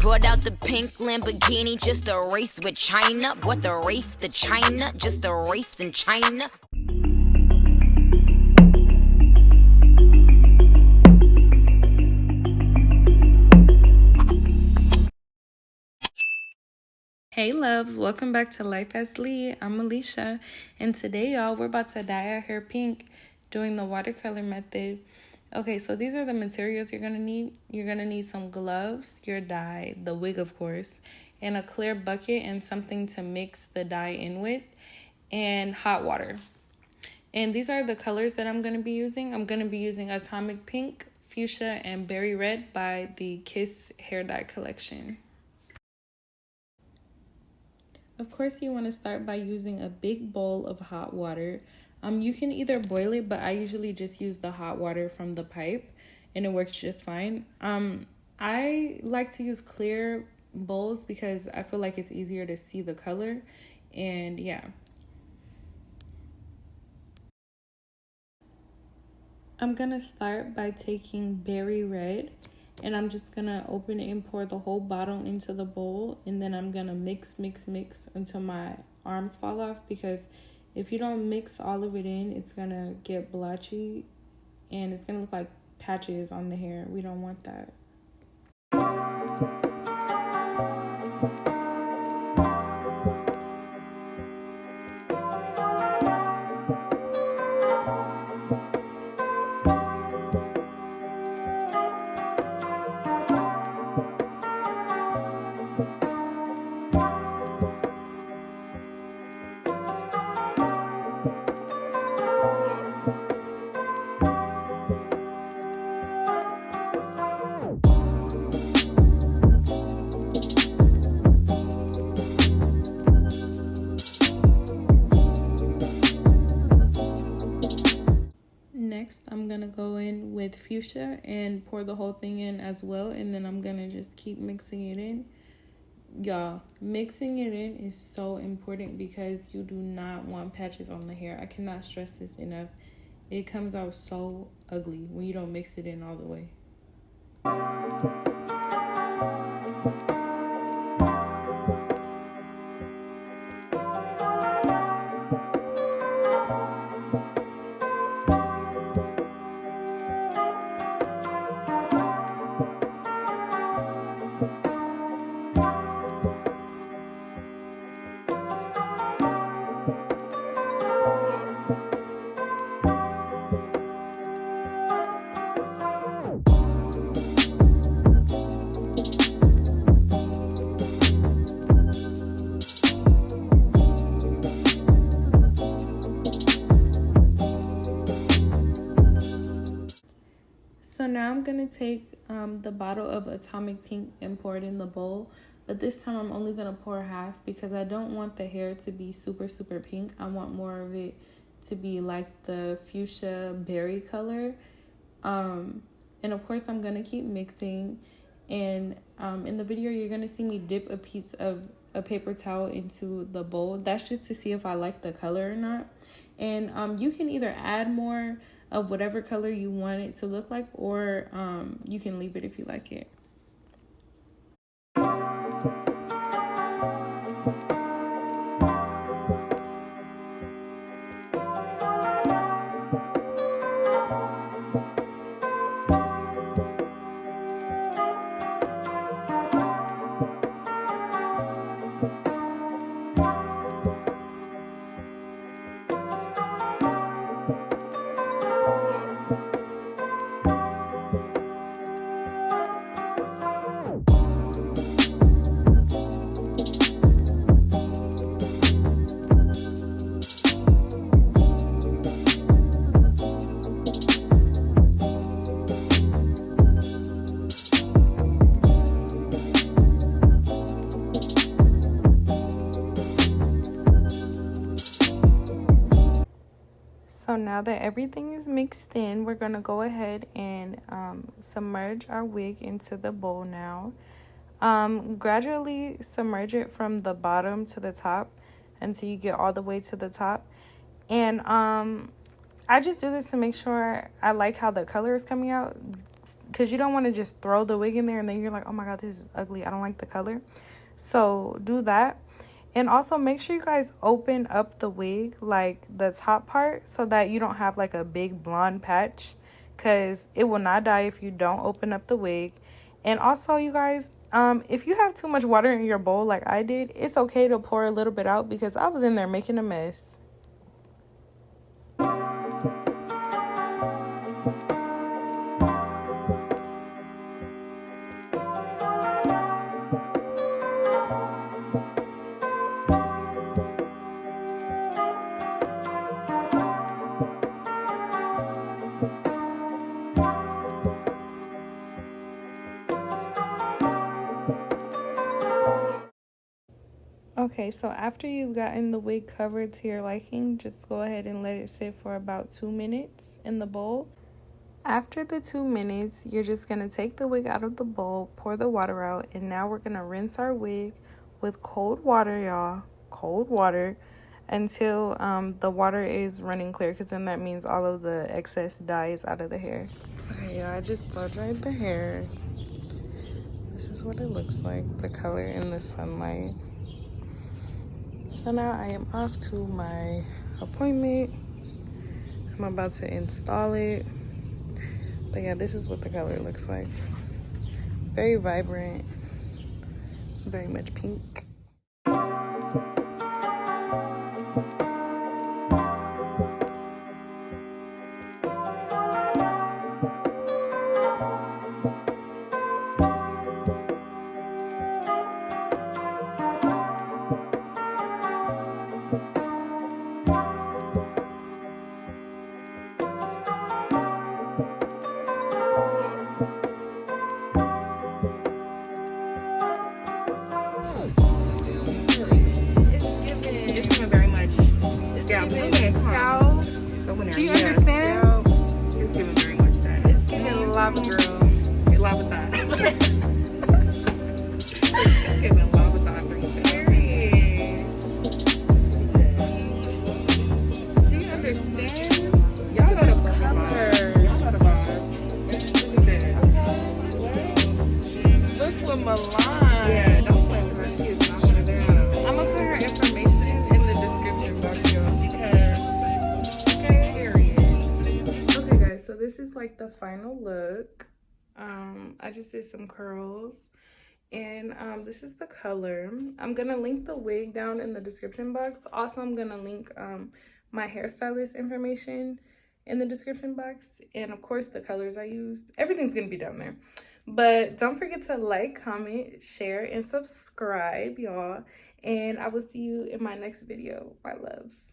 Brought out the pink Lamborghini just a race with China. Brought the race to China, just a race in China. Hey loves, welcome back to Life as Lee. I'm Elesha, and today y'all, we're about to dye our hair pink doing the watercolor method. Okay, so these are the materials you're gonna need. You're gonna need some gloves, your dye, the wig of course, and a clear bucket and something to mix the dye in with, and hot water. And these are the colors that I'm gonna be using. I'm gonna be using Atomic Pink, Fuchsia, and Berry Red by the Kiss Hair Dye Collection. Of course, you want to start by using a big bowl of hot water. You can either boil it, but I usually just use the hot water from the pipe, and it works just fine. I like to use clear bowls because I feel like it's easier to see the color, and yeah. I'm gonna start by taking Berry Red, and I'm just gonna open it and pour the whole bottle into the bowl, and then I'm gonna mix until my arms fall off, because if you don't mix all of it in, it's gonna get blotchy and it's gonna look like patches on the hair. We don't want that. Next, I'm gonna go in with Fuchsia and pour the whole thing in as well, and then I'm gonna just keep mixing it in. Y'all, mixing it in is so important because you do not want patches on the hair. I cannot stress this enough. It comes out so ugly when you don't mix it in all the way. So now I'm going to take the bottle of Atomic Pink and pour it in the bowl. But this time I'm only going to pour half because I don't want the hair to be super pink. I want more of it to be like the fuchsia berry color. And of course I'm going to keep mixing. And in the video you're going to see me dip a piece of a paper towel into the bowl. That's just to see if I like the color or not. And you can either add more of whatever color you want it to look like, or you can leave it if you like it. So now that everything is mixed in, we're going to go ahead and submerge our wig into the bowl now. Gradually submerge it from the bottom to the top until you get all the way to the top. And I just do this to make sure I like how the color is coming out. because you don't want to just throw the wig in there and then you're like, oh my god, this is ugly, I don't like the color. So do that. And also make sure you guys open up the wig, like the top part, so that you don't have like a big blonde patch, because it will not dye if you don't open up the wig. And also, you guys, if you have too much water in your bowl like I did, it's okay to pour a little bit out, because I was in there making a mess. Okay, so after you've gotten the wig covered to your liking, just go ahead and let it sit for about 2 minutes in the bowl. After the 2 minutes, you're just going to take the wig out of the bowl, pour the water out, and now we're going to rinse our wig with cold water, y'all. Cold water until the water is running clear, because then that means all of the excess dye is out of the hair. Okay, yeah, I just blow dried the hair. This is what it looks like, the color in the sunlight. So now I am off to my appointment. I'm about to install it. But yeah, this is what the color looks like. Very vibrant, very much pink. Do you understand? It's giving very much that. It's giving lava girl. Lava thigh. It's giving lava thigh for you. Period. Do you understand? Y'all know the color. Y'all know the vibe. Look with Milan. Yeah, don't play with her. She is not one of them. I'm gonna put her information in the description box, y'all, because okay guys, so this is like the final look. I just did some curls, and this is the color. I'm gonna link the wig down in the description box. Also, I'm gonna link my hairstylist information in the description box, and of course the colors I used. Everything's gonna be down there. But don't forget to like, comment, share, and subscribe, y'all. And I will see you in my next video. My loves.